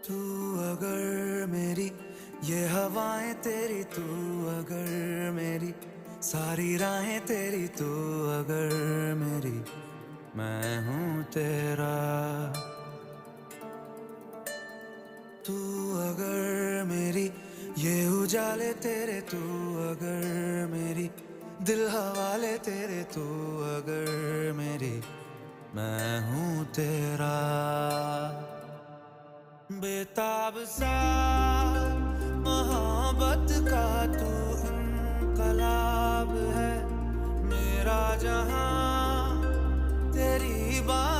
तू अगर मेरी ये हवाएं तेरी, तू अगर मेरी सारी राहें तेरी, तू अगर मेरी मैं हूँ तेरा। तू अगर मेरी ये उजाले तेरे, तू अगर मेरी दिल हवाले तेरे, तू अगर मेरी मैं हूँ तेरा। बेताब सा मोहब्बत का तू इनकलाब है, मेरा जहां तेरी बात